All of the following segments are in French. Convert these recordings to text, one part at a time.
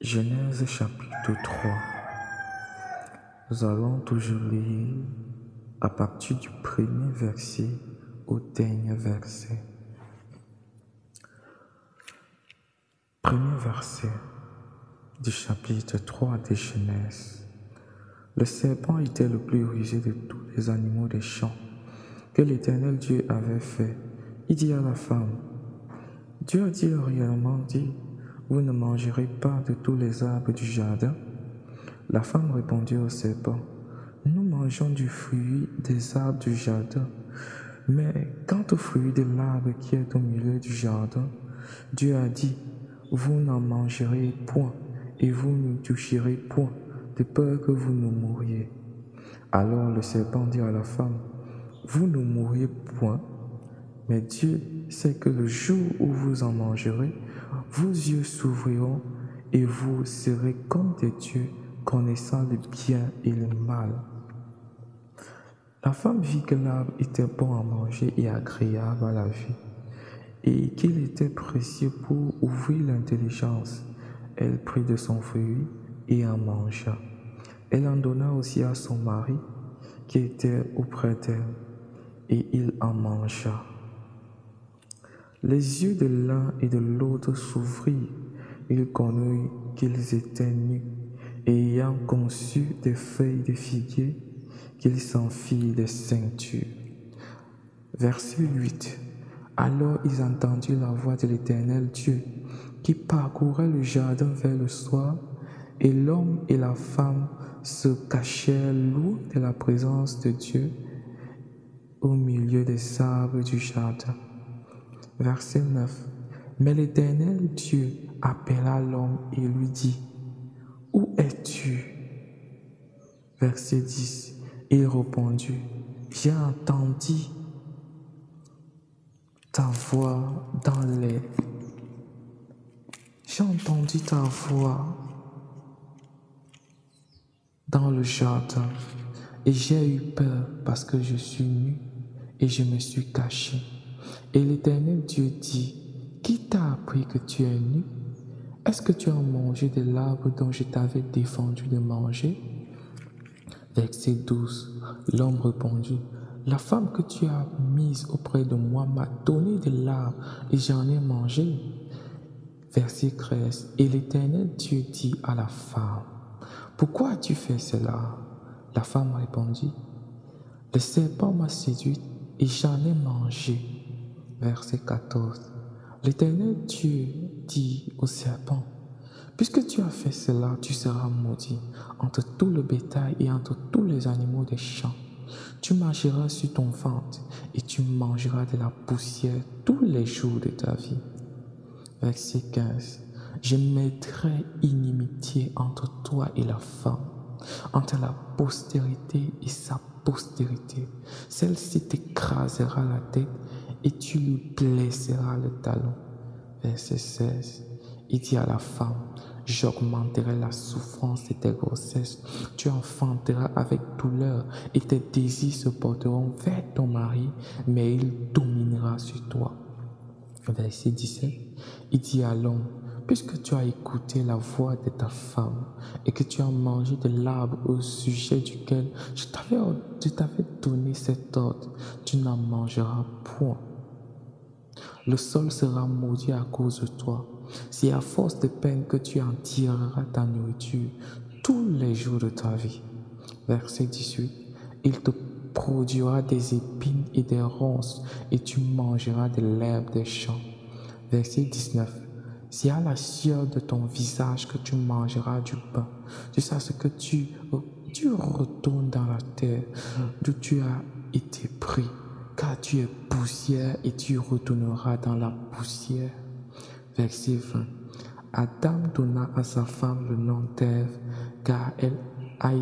Genèse chapitre 3. Nous allons toujours lire à partir du premier verset au dernier verset. Premier verset du chapitre 3 de Genèse. Le serpent était le plus rusé de tous les animaux des champs que l'Éternel Dieu avait fait. Il dit à la femme, Dieu a-t-il réellement dit, vous ne mangerez pas de tous les arbres du jardin? La femme répondit au serpent, nous mangeons du fruit des arbres du jardin, mais quant au fruit de l'arbre qui est au milieu du jardin, Dieu a dit, vous n'en mangerez point et vous ne toucherez point, de peur que vous ne mouriez. Alors le serpent dit à la femme, vous ne mourrez point, mais Dieu sait que le jour où vous en mangerez, vos yeux s'ouvriront et vous serez comme des dieux, connaissant le bien et le mal. La femme vit que l'arbre était bon à manger et agréable à la vue, et qu'il était précieux pour ouvrir l'intelligence. Elle prit de son fruit et en mangea. Elle en donna aussi à son mari qui était auprès d'elle, et il en mangea. Les yeux de l'un et de l'autre s'ouvrirent, ils connurent qu'ils étaient nus, et ayant conçu des feuilles de figuier, qu'ils s'en firent des ceintures. Verset 8. Alors ils entendirent la voix de l'Éternel Dieu, qui parcourait le jardin vers le soir, et l'homme et la femme se cachèrent loin de la présence de Dieu au milieu des arbres du jardin. Verset 9. Mais l'Éternel Dieu appela l'homme et lui dit, où es-tu? Verset 10. Il répondit, j'ai entendu ta voix dans l'air. J'ai entendu ta voix dans le jardin et j'ai eu peur parce que je suis nu et je me suis caché. Et l'Éternel Dieu dit, qui t'a appris que tu es nu? Est-ce que tu as mangé de l'arbre dont je t'avais défendu de manger? Verset 12. L'homme répondit, la femme que tu as mise auprès de moi m'a donné de l'arbre et j'en ai mangé. Verset 13. Et l'Éternel Dieu dit à la femme, pourquoi as-tu fait cela? La femme répondit, le serpent m'a séduite et j'en ai mangé. Verset 14. L'Éternel Dieu dit au serpent, puisque tu as fait cela, tu seras maudit entre tout le bétail et entre tous les animaux des champs. Tu marcheras sur ton ventre et tu mangeras de la poussière tous les jours de ta vie. Verset 15. Je mettrai inimitié entre toi et la femme, entre la postérité et sa postérité. Celle-ci t'écrasera la tête et tu lui blesseras le talon. Verset 16. Il dit à la femme, j'augmenterai la souffrance de tes grossesses. Tu enfanteras avec douleur et tes désirs se porteront vers ton mari, mais il dominera sur toi. Verset 17. Il dit à l'homme, puisque tu as écouté la voix de ta femme et que tu as mangé de l'arbre au sujet duquel je t'avais donné cet ordre, tu n'en mangeras point. Le sol sera maudit à cause de toi. C'est à force de peine que tu en tireras ta nourriture tous les jours de ta vie. Verset 18. Il te produira des épines et des ronces et tu mangeras de l'herbe des champs. Verset 19. C'est à la sueur de ton visage que tu mangeras du pain. Tu sais ce que tu retournes dans la terre d'où tu as été pris, car tu es poussière et tu retourneras dans la poussière. Verset 20. Adam donna à sa femme le nom d'Ève, car elle a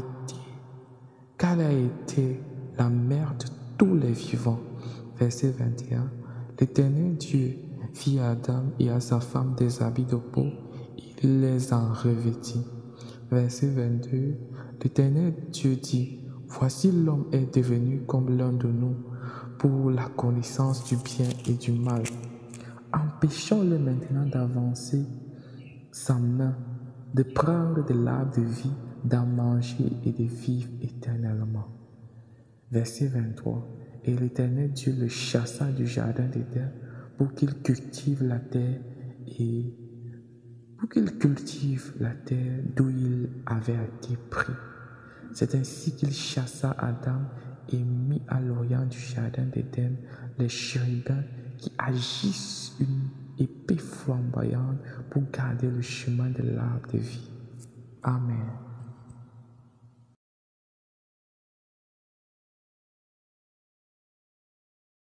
été la mère de tous les vivants. Verset 21. L'Éternel Dieu fit à Adam et à sa femme des habits de peau, il les en revêtit. Verset 22. L'Éternel Dieu dit, voici l'homme est devenu comme l'un de nous, pour la connaissance du bien et du mal. Empêchons-le maintenant d'avancer sa main de prendre de l'arbre de vie, d'en manger et de vivre éternellement. Verset 23. Et l'Éternel Dieu le chassa du jardin d'Éden pour qu'il cultive la terre d'où il avait été pris. C'est ainsi qu'il chassa Adam et mit à l'orient du jardin d'Éden les chérubins qui agissent une épée flamboyante pour garder le chemin de l'arbre de vie. Amen.